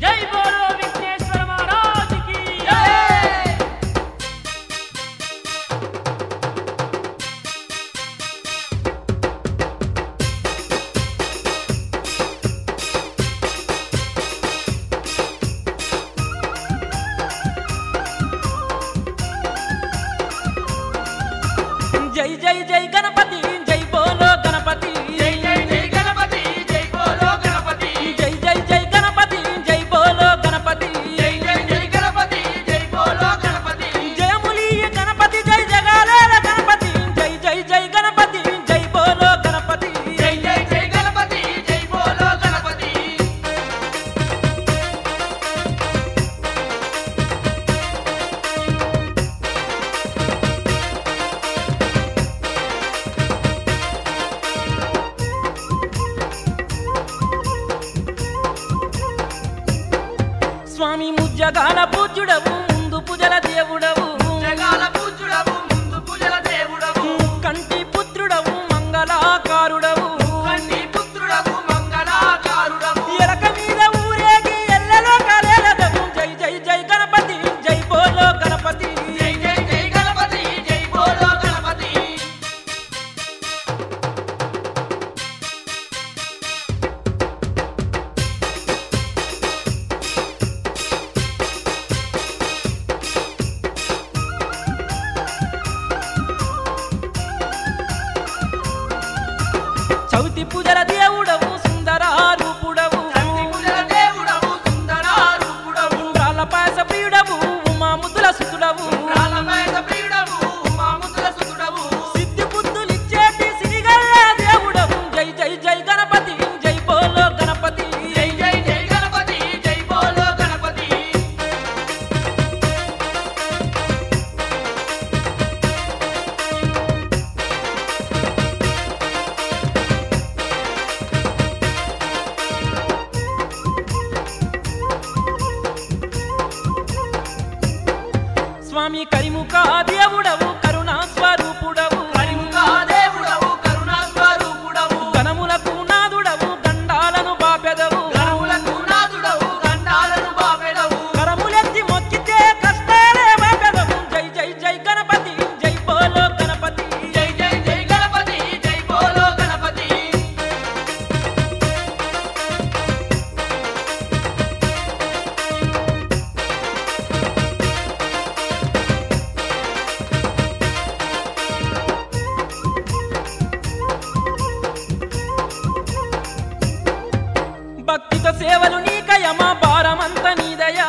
జై బోలో విఘ్నేశ్వర మహారాజ్ కి జై। జై జై జై గణపతి జై బోలో గణపతి జై జై జై గణపతి జై బోలో గణపతి జై జై జై గణపతి జై బోలో గణపతి జై జై జై గణపతి జై బోలో గణపతి జయములీయ గణపతి జై జగాలేల గణపతి జై జై జై గణపతి జై బోలో గణపతి జై జై జై గణపతి జై బోలో గణపతి స్వామి ముజ్జగాల పూజ్యుడవు ముందు పూజల దేవుడవు జగాల పూజ్యుడవు ముందు పూజల దేవుడవు కంటి పుత్రుడవు మంగళాకారుడవు కన్ని పుత్రుడవు మంగళాకారుడవు ఎరక మీద ఊరేగి ఎల్లలో కాలేలదవు జై జై జై గణపతి జై బోలో గణపతి జై జై జై గణపతి జై బోలో గణపతి చవితి పూజల దేవుడవు సుందరారూపుడవు కన్ని పూజల దేవుడవు సుందరారూపుడవు ఉండ్రాల పాయస ప్రియుడవు ఉమాముద్దుల సుతుడవు రాలమేద ప్రియుడవు మాముతుల సుతుడవు సిద్ధి బుద్ధులిచ్చేటి సిరిగల్ల దేవుడవు జై జై జై గణపతి జై బోలో గణపతి జై జై జై గణపతి జై బోలో గణపతి స్వామి కరిముఖ దేవుడవు కరుణా స్వరూపుడవు కరిముఖా దేవుడవు కరుణా స్వరూపుడవు గణములకు నాదుడవు గండాలను బాపెదవు గణములకు నాదుడవు గండాలను బాపెడవు కరములెత్తి మొక్కితే కష్టాలే బాపెదవు జై జై జై గణపతి జై బోలో గణపతి జై జై జై గణపతి జై బోలో గణపతి భక్తితో సేవలు నీకయమా భారమంత నీదయా